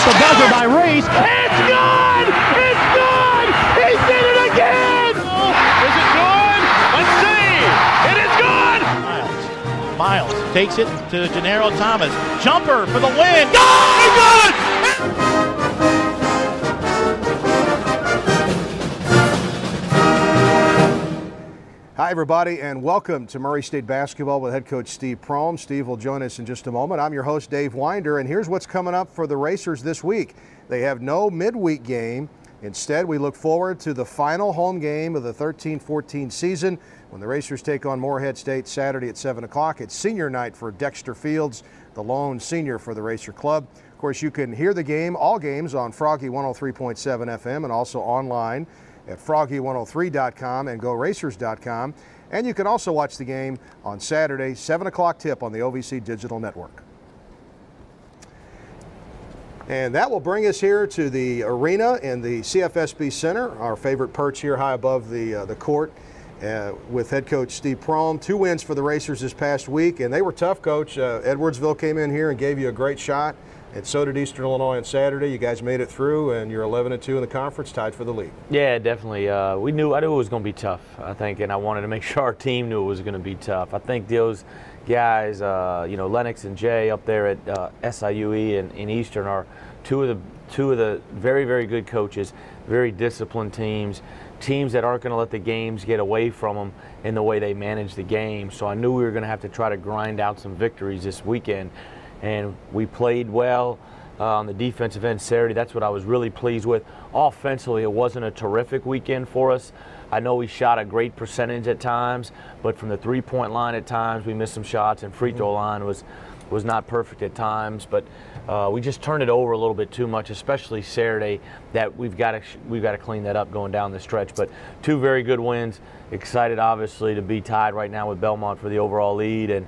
the buzzer by Reese. It's good! It's good! He did it again! Is it good? Let's see! It is good! Miles takes it to Gennaro Thomas. Jumper for the win. Good! Hi, everybody, and welcome to Murray State Basketball with head coach Steve Prohm. Steve will join us in just a moment. I'm your host, Dave Winder, and here's what's coming up for the Racers this week. They have no midweek game. Instead, we look forward to the final home game of the 13-14 season when the Racers take on Morehead State Saturday at 7 o'clock. It's senior night for Dexter Fields, the lone senior for the Racer Club. Of course, you can hear the game, all games, on Froggy 103.7 FM and also online at froggy103.com and goracers.com. And you can also watch the game on Saturday, 7 o'clock tip on the OVC Digital Network. And that will bring us here to the arena in the CFSB Center, our favorite perch here high above the court, with head coach Steve Prohm. 2 wins for the Racers this past week, and they were tough, Coach. Edwardsville came in here and gave you a great shot, and so did Eastern Illinois on Saturday. You guys made it through, and you're 11-2 in the conference, tied for the lead. Yeah, definitely. I knew it was going to be tough, I think, and I wanted to make sure our team knew it was going to be tough. I think those guys, Lennox and Jay up there at SIUE and in Eastern are two of the very, very good coaches, very disciplined teams that aren't going to let the games get away from them in the way they manage the game. So I knew we were going to have to try to grind out some victories this weekend. And we played well on the defensive end Saturday. That's what I was really pleased with. Offensively, it wasn't a terrific weekend for us. I know we shot a great percentage at times, but from the three-point line at times, we missed some shots, and free throw line was not perfect at times. But we just turned it over a little bit too much, especially Saturday. That we've got to clean that up going down the stretch. But 2 very good wins. Excited, obviously, to be tied right now with Belmont for the overall lead, and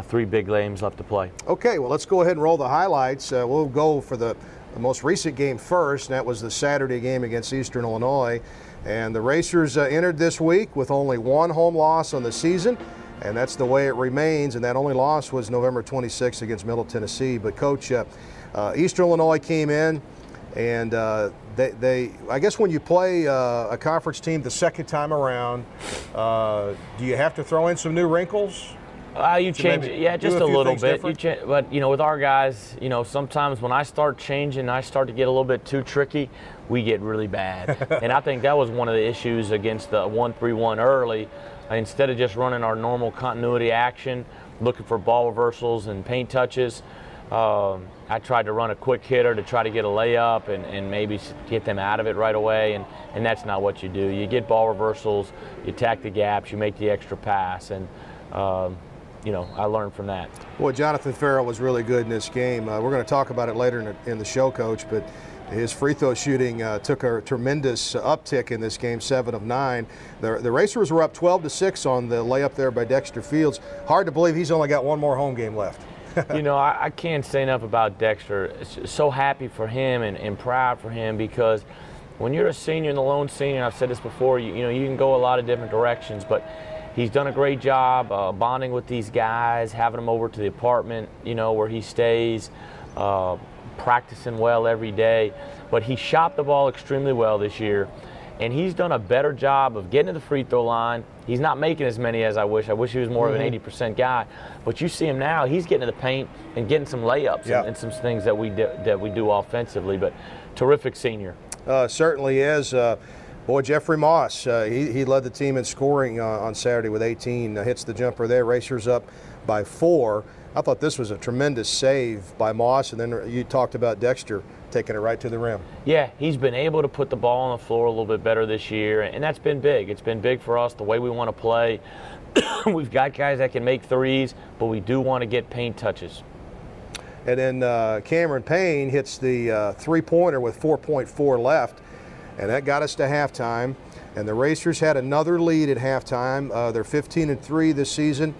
3 big games left to play. Okay, well, let's go ahead and roll the highlights. We'll go for the most recent game first, and that was the Saturday game against Eastern Illinois. And the Racers entered this week with only 1 home loss on the season, and that's the way it remains. And that only loss was November 26th against Middle Tennessee. But, Coach, Eastern Illinois came in, and I guess when you play a conference team the second time around, do you have to throw in some new wrinkles? You change it, yeah, just a little bit. But with our guys, sometimes when I start changing, I start to get a little bit too tricky. We get really bad, and I think that was one of the issues against the 1-3-1 early. Instead of just running our normal continuity action, looking for ball reversals and paint touches, I tried to run a quick hitter to try to get a layup and maybe get them out of it right away, and that's not what you do. You get ball reversals, you attack the gaps, you make the extra pass, and I learned from that. Boy, Jonathan Farrell was really good in this game. We're going to talk about it later in the show, Coach, but his free throw shooting took a tremendous uptick in this game, 7 of 9. The Racers were up 12-6 on the layup there by Dexter Fields. Hard to believe he's only got 1 more home game left. I can't say enough about Dexter. So happy for him and proud for him, because when you're a senior and the lone senior, and I've said this before, you can go a lot of different directions, but he's done a great job bonding with these guys, having them over to the apartment, where he stays, practicing well every day. But he shot the ball extremely well this year, and he's done a better job of getting to the free throw line. He's not making as many as I wish. I wish he was more of an 80% guy. But you see him now, he's getting to the paint and getting some layups and some things that we do offensively. But terrific senior. Certainly is. Boy, Jeffrey Moss, he led the team in scoring on Saturday with 18. Hits the jumper there. Racers up by 4. I thought this was a tremendous save by Moss, and then you talked about Dexter taking it right to the rim. Yeah, he's been able to put the ball on the floor a little bit better this year, and that's been big. It's been big for us, the way we want to play. We've got guys that can make threes, but we do want to get paint touches. And then Cameron Payne hits the three-pointer with 4.4 left, and that got us to halftime. And the Racers had another lead at halftime. They're 15-3 this season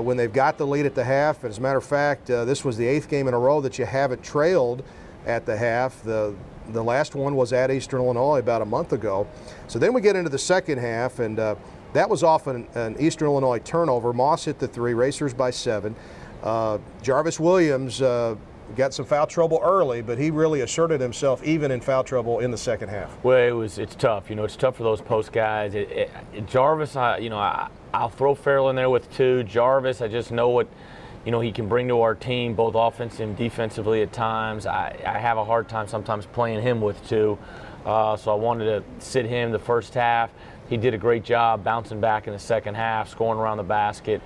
when they've got the lead at the half. As a matter of fact, this was the 8th game in a row that you haven't trailed at the half. The last one was at Eastern Illinois about a month ago. So then we get into the second half, and that was off an Eastern Illinois turnover. Moss hit the 3, Racers by 7. Jarvis Williams got some foul trouble early, but he really asserted himself even in foul trouble in the second half. Well, it's tough. You know, it's tough for those post guys. Jarvis, I'll throw Farrell in there with 2. Jarvis, I just know what, you know, he can bring to our team, both offensively and defensively at times. I have a hard time sometimes playing him with 2. So I wanted to sit him the first half. He did a great job bouncing back in the second half, scoring around the basket,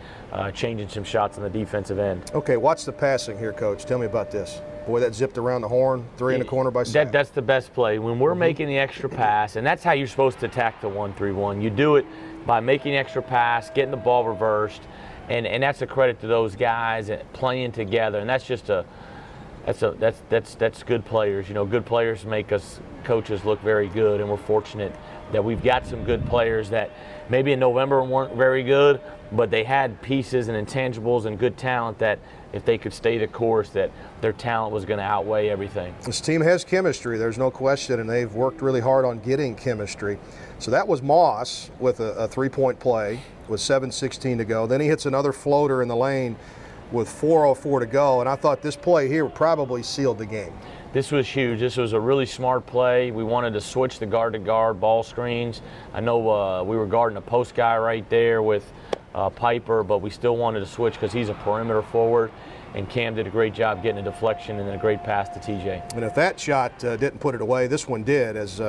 changing some shots on the defensive end. Okay, watch the passing here, Coach. Tell me about this. Boy, that zipped around the horn, 3 in the corner by Sam. That's the best play. When we're making the extra pass, and that's how you're supposed to attack the 1-3-1. You do it by making the extra pass, getting the ball reversed, and that's a credit to those guys playing together. And that's just that's good players. You know, good players make us coaches look very good, and we're fortunate that we've got some good players that maybe in November weren't very good, but they had pieces and intangibles and good talent that if they could stay the course, that their talent was going to outweigh everything. This team has chemistry, there's no question, and they've worked really hard on getting chemistry. So that was Moss with a 3-point play with 7:16 to go. Then he hits another floater in the lane with 4:04 to go, and I thought this play here probably sealed the game. This was huge. This was a really smart play. We wanted to switch the guard-to-guard ball screens. I know we were guarding a post guy right there with Piper, but we still wanted to switch because he's a perimeter forward, and Cam did a great job getting a deflection and then a great pass to TJ. And if that shot didn't put it away, this one did, as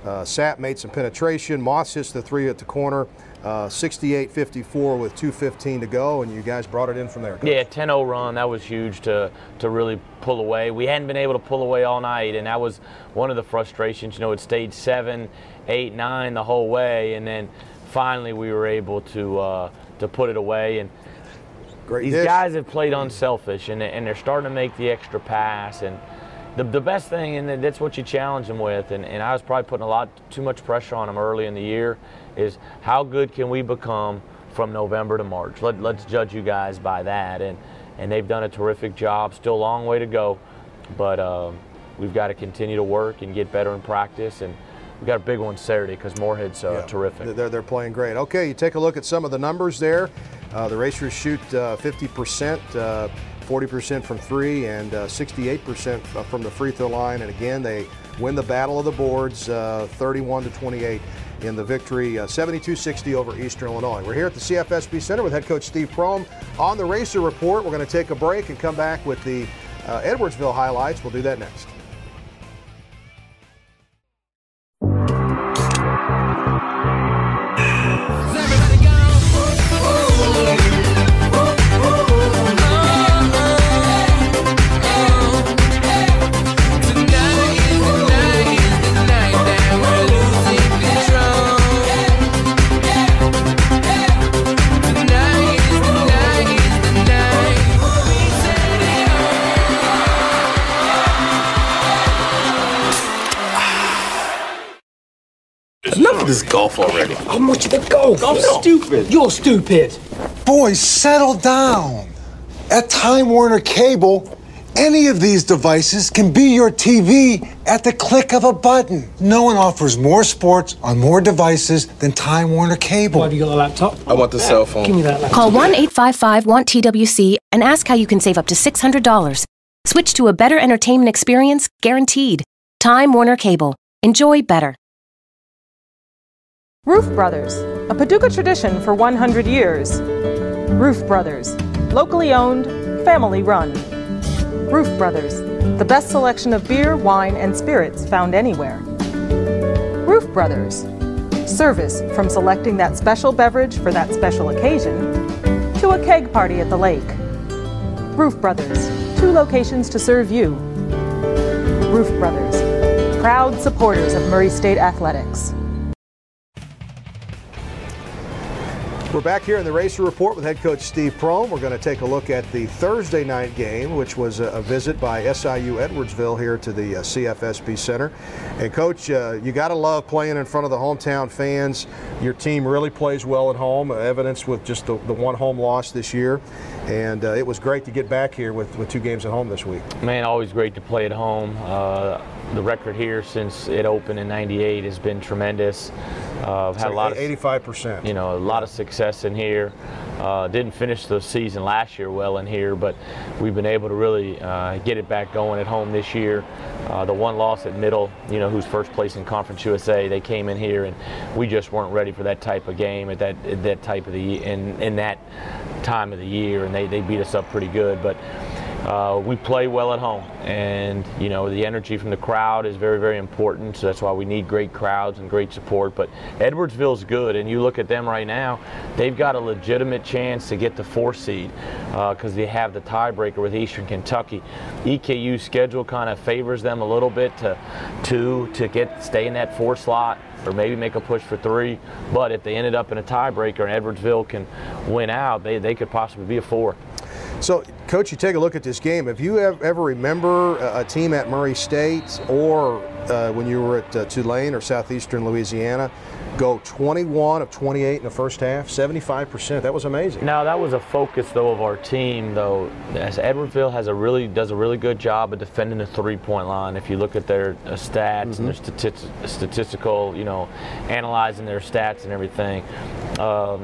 Sapp made some penetration. Moss hits the 3 at the corner. 68-54 with 2:15 to go, and you guys brought it in from there. Coach. Yeah, 10-0 run. That was huge to really pull away. We hadn't been able to pull away all night, and that was one of the frustrations. You know, it stayed 7, 8, 9 the whole way, and then finally we were able to put it away. And these guys have played unselfish, and they're starting to make the extra pass. And the best thing, and that's what you challenge them with, and I was probably putting too much pressure on them early in the year, is how good can we become from November to March? Let's judge you guys by that, and they've done a terrific job. Still a long way to go, but we've got to continue to work and get better in practice, and we've got a big one Saturday because Morehead's terrific. They're playing great. Okay, you take a look at some of the numbers there. The Racers shoot 50%, 40% from 3, and 68% from the free throw line, and again, they win the battle of the boards 31-28 in the victory, 72-60 over Eastern Illinois. We're here at the CFSB Center with head coach Steve Prohm on the Racer Report. We're going to take a break and come back with the Edwardsville highlights. We'll do that next. Enough of this golf already. I want you to go. Golf's stupid. You're stupid. Boys, settle down. At Time Warner Cable, any of these devices can be your TV at the click of a button. No one offers more sports on more devices than Time Warner Cable. Why have you got a laptop? I want the cell phone. Give me that laptop. Call 1-855-WANT-TWC and ask how you can save up to $600. Switch to a better entertainment experience, guaranteed. Time Warner Cable. Enjoy better. Roof Brothers, a Paducah tradition for 100 years. Roof Brothers, locally owned, family run. Roof Brothers, the best selection of beer, wine, and spirits found anywhere. Roof Brothers, service from selecting that special beverage for that special occasion to a keg party at the lake. Roof Brothers, 2 locations to serve you. Roof Brothers, proud supporters of Murray State Athletics. We're back here in the Racer Report with head coach Steve Prohm. We're going to take a look at the Thursday night game, which was a visit by SIU Edwardsville here to the CFSB Center. And Coach, you got to love playing in front of the hometown fans. Your team really plays well at home, evidenced with just the one home loss this year. And it was great to get back here with 2 games at home this week. Man, always great to play at home. The record here since it opened in '98 has been tremendous. Had a lot of 85%. You know, a lot of success in here. Didn't finish the season last year well in here, but we've been able to really get it back going at home this year. The one loss at Middle, who's first place in Conference USA, they came in here and we just weren't ready for that type of game at that type of the in that time of the year, and they beat us up pretty good. But we play well at home, and the energy from the crowd is very, very important, so that's why we need great crowds and great support. But Edwardsville's good, and you look at them right now, they've got a legitimate chance to get the 4 seed because they have the tiebreaker with Eastern Kentucky. EKU's schedule kind of favors them a little bit to stay in that 4 slot, or maybe make a push for 3. But if they ended up in a tiebreaker and Edwardsville can win out, they could possibly be a 4. So, Coach, you take a look at this game. Have you ever remember a team at Murray State or when you were at Tulane or Southeastern Louisiana go 21 of 28 in the first half, 75%? That was amazing. Now, that was a focus, though, of our team, though. As Edwardsville does a really good job of defending the 3-point line. If you look at their stats and their statistical, analyzing their stats and everything,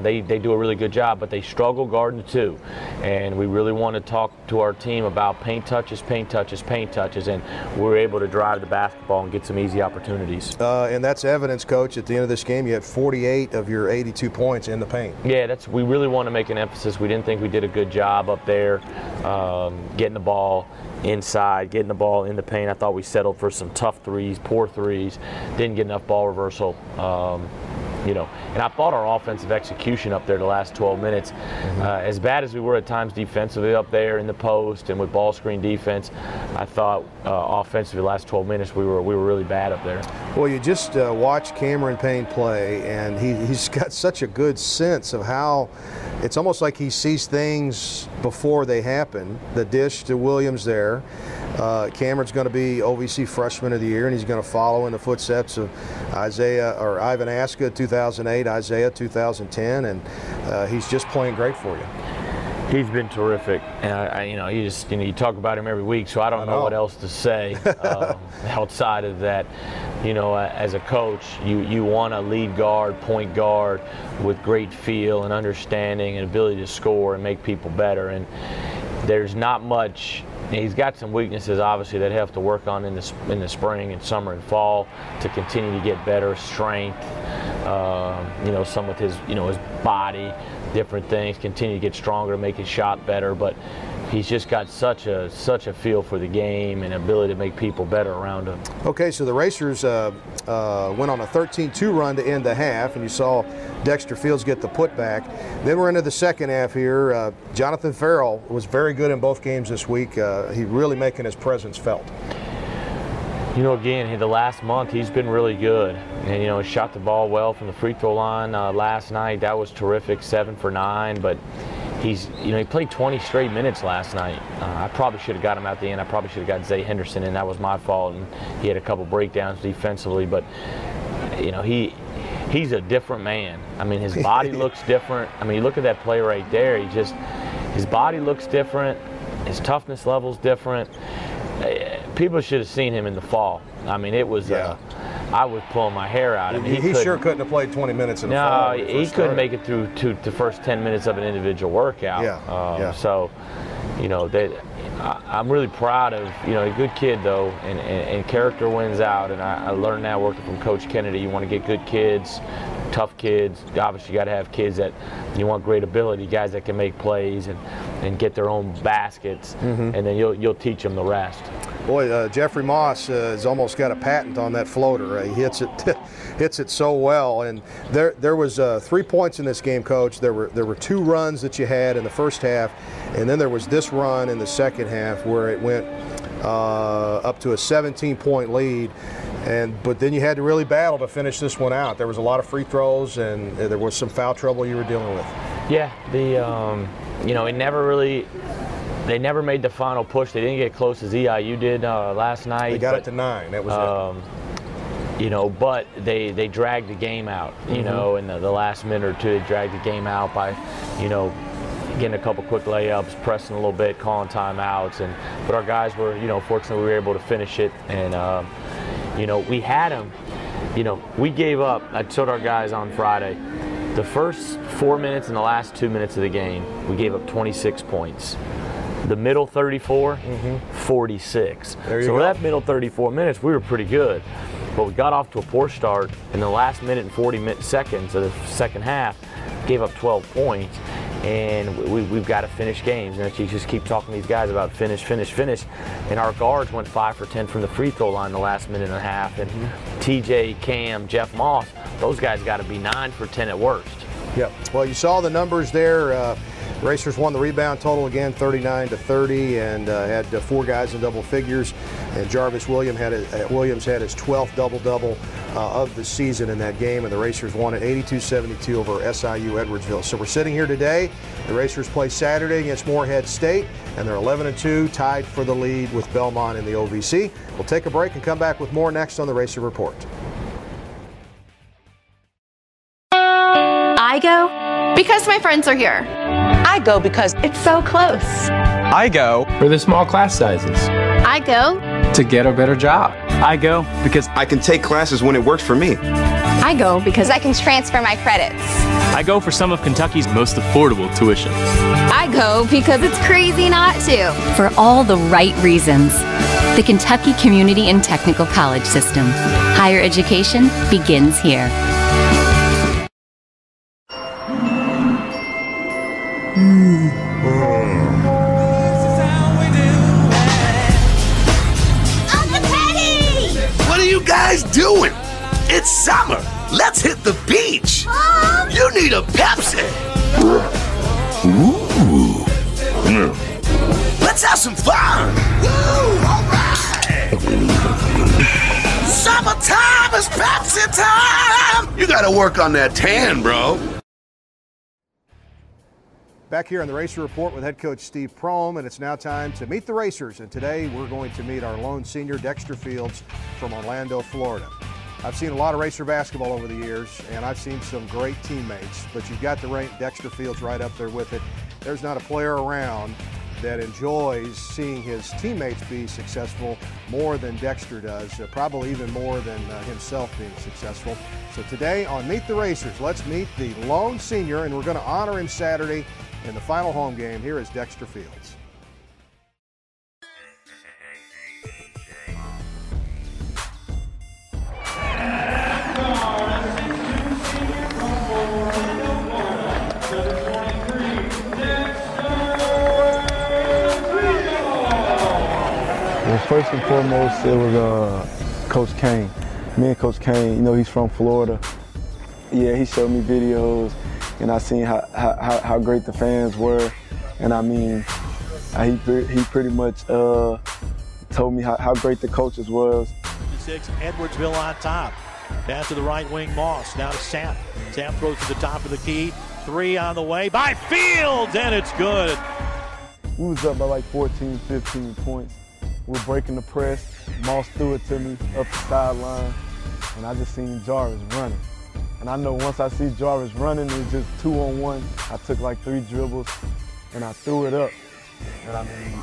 they do a really good job, but they struggle guarding the 2. And we really want to talk to our team about paint touches, and we're able to drive the basketball and get some easy opportunities. And that's evidence, Coach. At the end of this game, you had 48 of your 82 points in the paint. Yeah, we really want to make an emphasis. We didn't think we did a good job up there getting the ball inside, getting the ball in the paint. I thought we settled for some tough threes, poor threes, didn't get enough ball reversal. And I thought our offensive execution up there the last 12 minutes, as bad as we were at times defensively up there in the post and with ball screen defense, I thought offensively the last 12 minutes we were really bad up there. Well, you just watch Cameron Payne play, and he's got such a good sense of how it's almost like he sees things before they happen. The dish to Williams there. Cameron's going to be OVC Freshman of the Year, and he's going to follow in the footsteps of Ivan Aska 2008, Isaiah 2010, and he's just playing great for you. He's been terrific, and you talk about him every week, so I don't know what else to say outside of that. As a coach, you want a lead guard, point guard with great feel and understanding and ability to score and make people better. And there's not much. He's got some weaknesses, obviously, that he'll have to work on in the spring and summer and fall to continue to get better strength. Some with his body, different things. Continue to get stronger, make his shot better. But he's just got such a feel for the game and ability to make people better around him. Okay, so the Racers went on a 13-2 run to end the half, and you saw Dexter Fields get the putback. Then we're into the second half here. Jonathan Farrell was very good in both games this week. He's really making his presence felt. Again, the last month he's been really good, and shot the ball well from the free throw line last night. That was terrific, 7 for 9. But he played 20 straight minutes last night. I probably should have got him at the end. I probably should have got Zay Henderson in. That was my fault, and he had a couple breakdowns defensively. But he's a different man. His body looks different. You look at that play right there. His body looks different. His toughness level's different. People should have seen him in the fall. It was. I was pulling my hair out. He sure couldn't have played 20 minutes in the fall. No, he couldn't make it through to the first 10 minutes of an individual workout. So, I'm really proud of a good kid though, and character wins out. And I learned that working from Coach Kennedy. You want to get good kids, tough kids. Obviously, you got to have kids that you want great ability, guys that can make plays and get their own baskets, and then you'll teach them the rest. Boy, Jeffrey Moss has almost got a patent on that floater. He hits it so well. And there was 3 points in this game, Coach. There were 2 runs that you had in the first half, and then there was this run in the second half where it went up to a 17-point lead. But then you had to really battle to finish this one out. There was a lot of free throws, and there was some foul trouble you were dealing with. Yeah, it never really. They never made the final push. They didn't get close as EIU did last night. They got it to 9. That was it. But they dragged the game out. In the last minute or two, they dragged the game out by, getting a couple quick layups, pressing a little bit, calling timeouts, but our guys were, fortunately we were able to finish it, and we had them. We gave up. I told our guys on Friday, The first 4 minutes and the last 2 minutes of the game, we gave up 26 points. The middle 34, 46. So that middle 34 minutes, we were pretty good. But we got off to a poor start. In the last minute and 40 seconds of the second half, gave up 12 points. And we've got to finish games. And you just keep talking to these guys about finish. And our guards went 5 for 10 from the free throw line the last minute and a half. And TJ, Cam, Jeff Moss, those guys got to be 9 for 10 at worst. Yep. Well, you saw the numbers there. Racers won the rebound total again, 39-30, and had 4 guys in double figures. And Jarvis Williams had his 12th double-double of the season in that game, and the Racers won it 82-72 over SIU Edwardsville. So we're sitting here today. The Racers play Saturday against Morehead State, and they're 11-2, tied for the lead with Belmont in the OVC. We'll take a break and come back with more next on the Racer Report. I go because my friends are here. I go because it's so close. I go for the small class sizes. I go to get a better job. I go because I can take classes when it works for me. I go because I can transfer my credits. I go for some of Kentucky's most affordable tuition. I go because it's crazy not to. For all the right reasons. The Kentucky Community and Technical College System. Higher education begins here. What are you guys doing? It's summer. Let's hit the beach. You need a Pepsi. Ooh. Let's have some fun. Woo, all right. Summertime is Pepsi time. You gotta work on that tan, bro. Back here on the Racer Report with head coach Steve Prohm, and it's now time to meet the Racers. And today we're going to meet our lone senior, Dexter Fields, from Orlando, Florida. I've seen a lot of Racer basketball over the years, and I've seen some great teammates, but you've got the Dexter Fields right up there with it. There's not a player around that enjoys seeing his teammates be successful more than Dexter does, probably even more than himself being successful. So today on Meet the Racers, let's meet the lone senior, and we're going to honor him Saturday in the final home game. Here is Dexter Fields. Well, first and foremost, it was Coach Kane. Me and Coach Kane, you know, he's from Florida. Yeah, he showed me videos, and I seen how great the fans were, and I mean, he pretty much told me how great the coaches was. 6, Edwardsville on top. Pass to the right wing, Moss. Now to Sapp. Sapp throws to the top of the key. 3 on the way by Fields, and it's good. We was up by like 14, 15 points. We're breaking the press. Moss threw it to me up the sideline, and I just seen Jarvis running. And I know once I see Jarvis running, it's just 2-on-1. I took like 3 dribbles, and I threw it up. And I mean,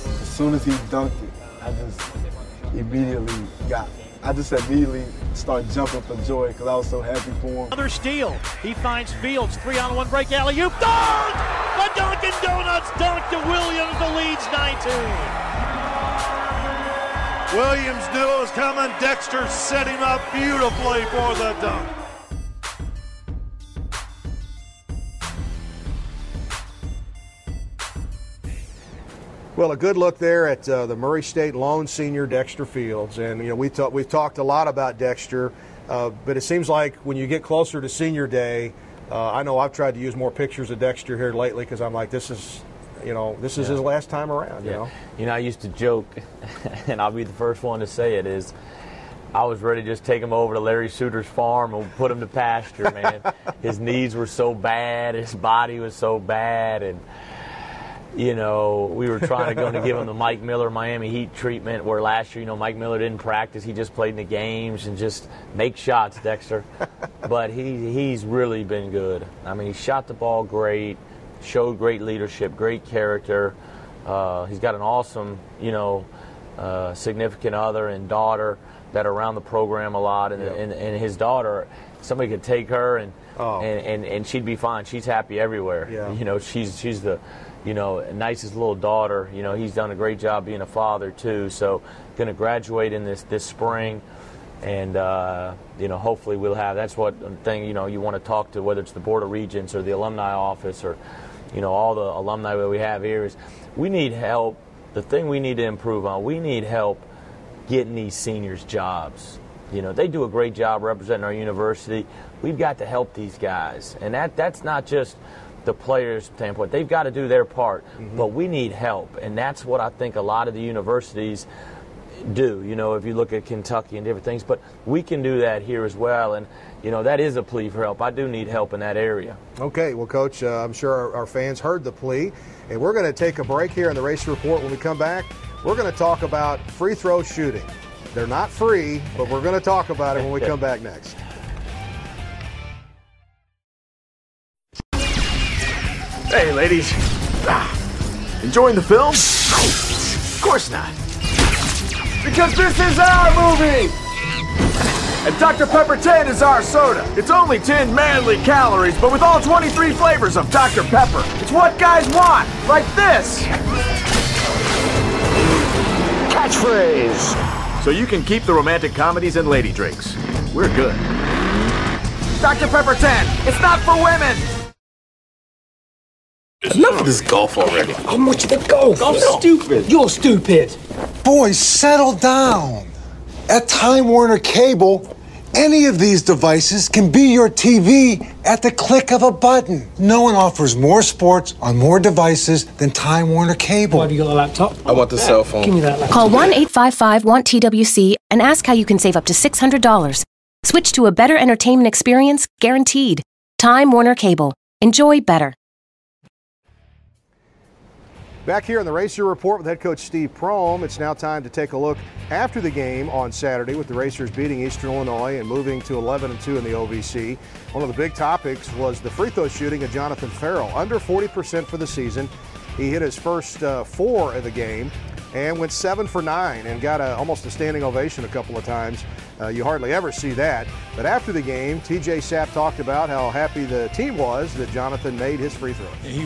as soon as he dunked it, I just immediately started jumping for joy because I was so happy for him. Another steal. He finds Fields. 3-on-1 break alley-oop. Dunk! The Dunkin' Donuts dunk to Williams. The lead's 19. Williams knew it was coming. Dexter set him up beautifully for the dunk. Well, a good look there at the Murray State lone senior, Dexter Fields. And, you know, we've talked a lot about Dexter, but it seems like when you get closer to senior day, I know I've tried to use more pictures of Dexter here lately because I'm like, this is his last time around, you know. You know, I used to joke, and I'll be the first one to say it, is I was ready to just take him over to Larry Suter's farm and put him to pasture, man. His knees were so bad, his body was so bad, and you know, we were trying to give him the Mike Miller Miami Heat treatment, where last year, you know, Mike Miller didn't practice. He just played in the games and just make shots, Dexter. But he's really been good. I mean, he shot the ball great, showed great leadership, great character. He's got an awesome, you know, significant other and daughter that are around the program a lot. And his daughter, somebody could take her and and she'd be fine. She's happy everywhere. Yeah. You know, she's the, you know, nicest little daughter. You know, he's done a great job being a father too. So going to graduate in this spring, and you know, hopefully we'll have. That's what thing, you know, you want to talk to, whether it's the Board of Regents or the alumni office or, you know, all the alumni that we have here, is we need help. The thing we need to improve on, we need help getting these seniors jobs. You know, they do a great job representing our university. We've got to help these guys. And that's not just the players' standpoint. They've got to do their part, but we need help. And that's what I think a lot of the universities do. You know, if you look at Kentucky and different things, but we can do that here as well. And, you know, that is a plea for help. I do need help in that area. Okay, well, Coach, I'm sure our fans heard the plea. And we're going to take a break here in the Race Report. When we come back, we're going to talk about free throw shooting. They're not free, but we're going to talk about it when we come back next. Hey, ladies. Enjoying the film? Of course not. Because this is our movie! And Dr. Pepper 10 is our soda. It's only 10 manly calories, but with all 23 flavors of Dr. Pepper. It's what guys want, like this. Catchphrase. So you can keep the romantic comedies and lady drinks. We're good. Dr. Pepper 10, it's not for women. Enough of this golf already. I want you to golf. I'm stupid. You're stupid. Boys, settle down. At Time Warner Cable, any of these devices can be your TV at the click of a button. No one offers more sports on more devices than Time Warner Cable. Why do you got a laptop? I want the cell phone. Give me that laptop. Call 1-855-WANT-TWC and ask how you can save up to $600. Switch to a better entertainment experience, guaranteed. Time Warner Cable. Enjoy better. Back here in the Racer Report with head coach Steve Prohm, it's now time to take a look after the game on Saturday with the Racers beating Eastern Illinois and moving to 11-2 in the OVC. One of the big topics was the free throw shooting of Jonathan Farrell, under 40% for the season. He hit his first 4 of the game and went 7 for 9 and got almost a standing ovation a couple of times. You hardly ever see that. But after the game, TJ Sapp talked about how happy the team was that Jonathan made his free throw. And he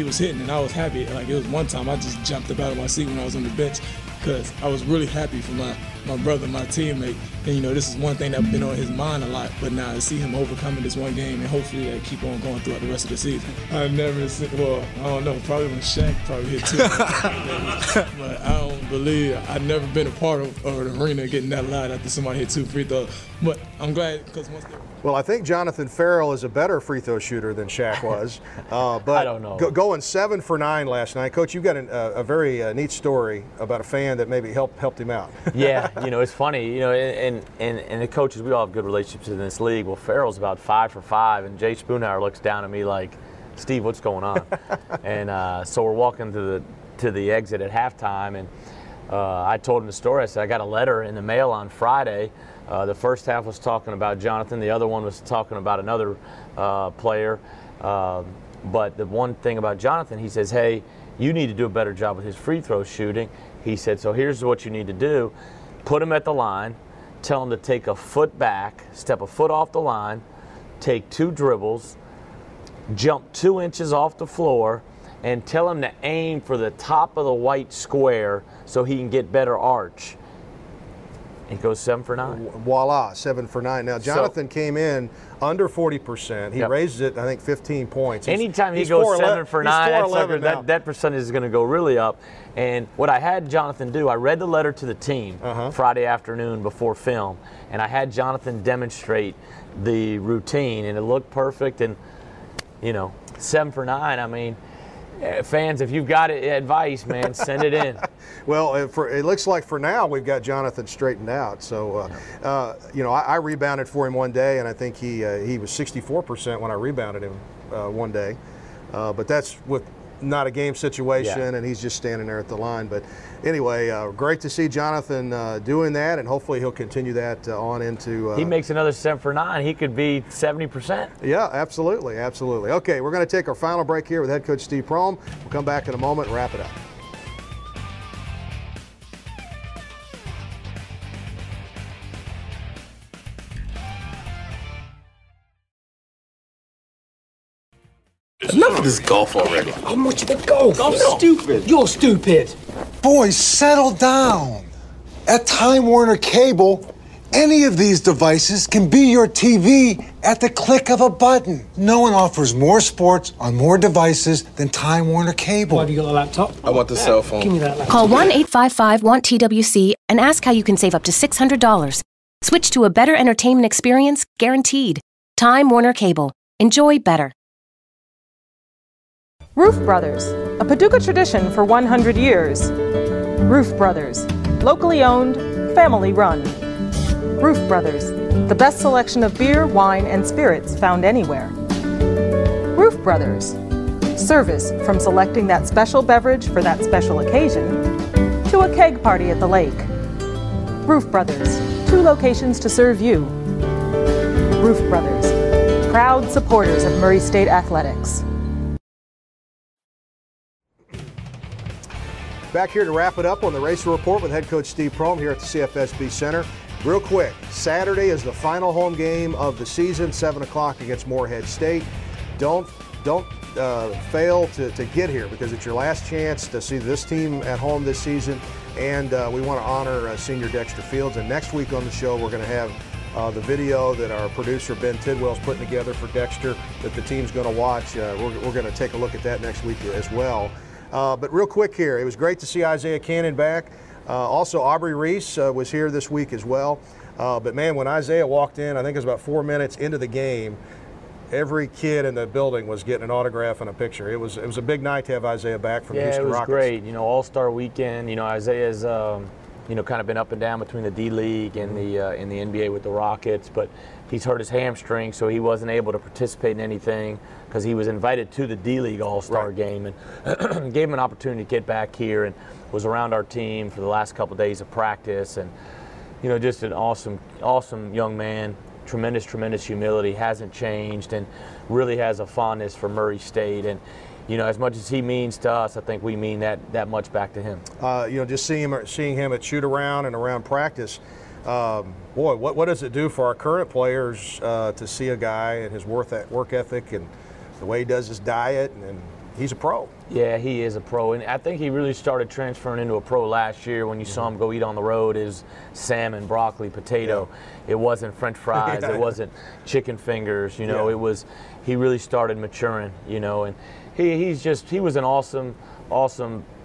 was hitting, and I was happy. Like, it was one time I just jumped up out of my seat when I was on the bench because I was really happy for my brother, my teammate. And, you know, this is one thing that's been on his mind a lot. But now to see him overcoming this one game, and hopefully that keep on going throughout the rest of the season. I've never seen, well, I don't know, probably when Shaq probably hit 2. But I don't believe, I've never been a part of an arena getting that loud after somebody hit 2 free throws. But I'm glad because once they... Well, I think Jonathan Farrell is a better free throw shooter than Shaq was. But I don't know. Going 7 for 9 last night. Coach, you've got a very neat story about a fan that maybe helped him out. Yeah, you know, it's funny, you know, and the coaches, we all have good relationships in this league. Well, Farrell's about 5 for 5, and Jay Spoonhour looks down at me like, Steve, what's going on? And so we're walking to the exit at halftime, and I told him the story. I said, I got a letter in the mail on Friday. The first half was talking about Jonathan. The other one was talking about another player. But the one thing about Jonathan, he says, hey, you need to do a better job with his free throw shooting. He said, so here's what you need to do. Put him at the line. Tell him to take a foot back, step a foot off the line, take 2 dribbles, jump 2 inches off the floor, and tell him to aim for the top of the white square so he can get better arch. He goes 7 for 9. Voila, 7 for 9. Now, Jonathan came in under 40%. He raises it, I think, 15 points. Anytime he goes 7 for 9, that percentage is going to go really up. And what I had Jonathan do, I read the letter to the team Friday afternoon before film, and I had Jonathan demonstrate the routine, and it looked perfect. And, you know, 7 for 9, I mean, fans, if you've got advice, man, send it in. Well, it looks like for now we've got Jonathan straightened out. So, you know, I rebounded for him one day, and I think he was 64% when I rebounded him one day. But that's with not a game situation, and he's just standing there at the line. But anyway, great to see Jonathan doing that, and hopefully he'll continue that on into. He makes another 7 for 9. He could be 70%. Yeah, absolutely, absolutely. Okay, we're going to take our final break here with head coach Steve Prohm. We'll come back in a moment and wrap it up. enough of this golf already. I want you to golf. I'm stupid. You're stupid. Boys, settle down. At Time Warner Cable, any of these devices can be your TV at the click of a button. No one offers more sports on more devices than Time Warner Cable. Why have you got a laptop? I want the cell phone. Give me that laptop. Call 1-855-WANT-TWC and ask how you can save up to $600. Switch to a better entertainment experience, guaranteed. Time Warner Cable. Enjoy better. Roof Brothers, a Paducah tradition for 100 years. Roof Brothers, locally owned, family run. Roof Brothers, the best selection of beer, wine, and spirits found anywhere. Roof Brothers, service from selecting that special beverage for that special occasion to a keg party at the lake. Roof Brothers, 2 locations to serve you. Roof Brothers, proud supporters of Murray State Athletics. Back here to wrap it up on the Racer Report with head coach Steve Prohm here at the CFSB Center. Real quick, Saturday is the final home game of the season, 7 o'clock against Morehead State. Don't fail to get here because it's your last chance to see this team at home this season, and we want to honor senior Dexter Fields. And next week on the show, we're going to have the video that our producer Ben Tidwell's putting together for Dexter that the team's going to watch. We're going to take a look at that next week as well. But real quick here, it was great to see Isaiah Cannon back. Also, Aubrey Reese was here this week as well. But man, when Isaiah walked in, I think it was about 4 minutes into the game, every kid in the building was getting an autograph and a picture. It was a big night to have Isaiah back from the Houston Rockets. Yeah, it was great. You know, All-Star Weekend. You know, Isaiah's you know, kind of been up and down between the D-League and the NBA with the Rockets, but he's hurt his hamstring, so he wasn't able to participate in anything because he was invited to the D-League All-Star game, and gave him an opportunity to get back here and was around our team for the last couple of days of practice, and you know, just an awesome young man. Tremendous humility, hasn't changed, and really has a fondness for Murray State. And you know, as much as he means to us, I think we mean that much back to him. You know, just seeing him at shoot around and around practice, boy, what does it do for our current players to see a guy and his work ethic and the way he does his diet, and he's a pro. Yeah, he is a pro, and I think he really started transferring into a pro last year when you saw him go eat on the road. Is salmon, broccoli, potato. Yeah. It wasn't French fries. It wasn't chicken fingers. You know, it was. He really started maturing. You know, and he was an awesome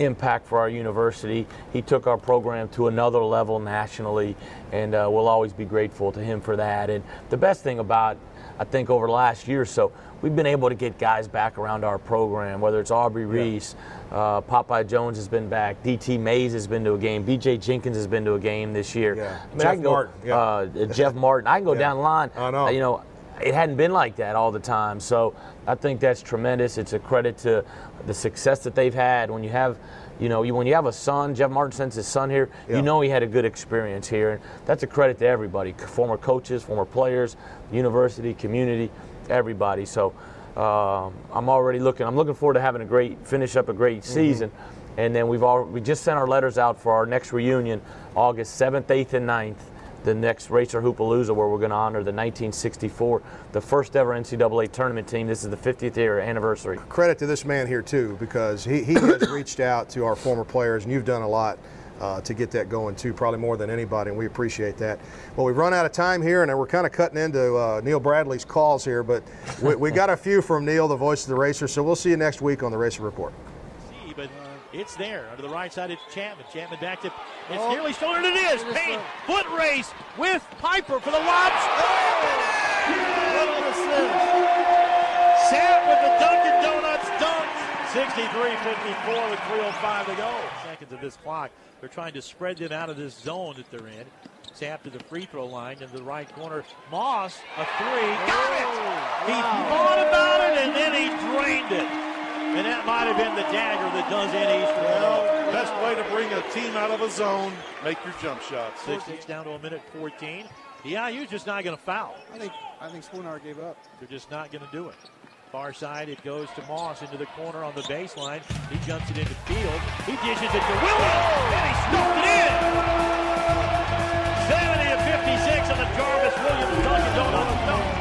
impact for our university. He took our program to another level nationally, and we'll always be grateful to him for that. And the best thing about, I think, over the last year or so, we've been able to get guys back around our program, whether it's Aubrey Reese, Popeye Jones has been back, DT Mays has been to a game, BJ Jenkins has been to a game this year. Yeah. I mean, Jeff Martin. Jeff Martin. I can go down the line. I know. You know, it hadn't been like that all the time. So I think that's tremendous. It's a credit to the success that they've had. When you have, you know, when you have a son, Jeff Martin sends his son here, you know he had a good experience here. And that's a credit to everybody, former coaches, former players, university, community, everybody. So I'm looking forward to having finish up a great season. And then we just sent our letters out for our next reunion, August 7th, 8th, and 9th. The next Racer Hoopalooza, where we're going to honor the 1964, the first ever NCAA tournament team. This is the 50th year anniversary. Credit to this man here too, because he has reached out to our former players, and you've done a lot to get that going too, probably more than anybody, and we appreciate that. Well, we've run out of time here, and we're kind of cutting into Neil Bradley's calls here, but we got a few from Neil, the voice of the Racer, so we'll see you next week on the Racer Report. But it's there. Under the right side, it's Chapman. Chapman back to, it's nearly stolen. It is. Payne, foot race with Piper for the lobs. Sam with the Dunkin' Donuts dunk. 63-54 with 3:05 to go. Seconds of this clock. They're trying to spread them out of this zone that they're in. Tap to the free throw line into the right corner. Moss, a three. Got it! He thought about it and then he drained it. And that might have been the dagger that does in Eastern. Well, best way to bring a team out of a zone, make your jump shots. 6 down to a minute 14. EIU's just not going to foul. I think Spooner gave up. They're just not going to do it. Far side, it goes to Moss into the corner on the baseline. He jumps it into field. He dishes it to Williams, and he scooped it in. 70-56 on the Jarvis Williams Dunkin' Donuts dunk.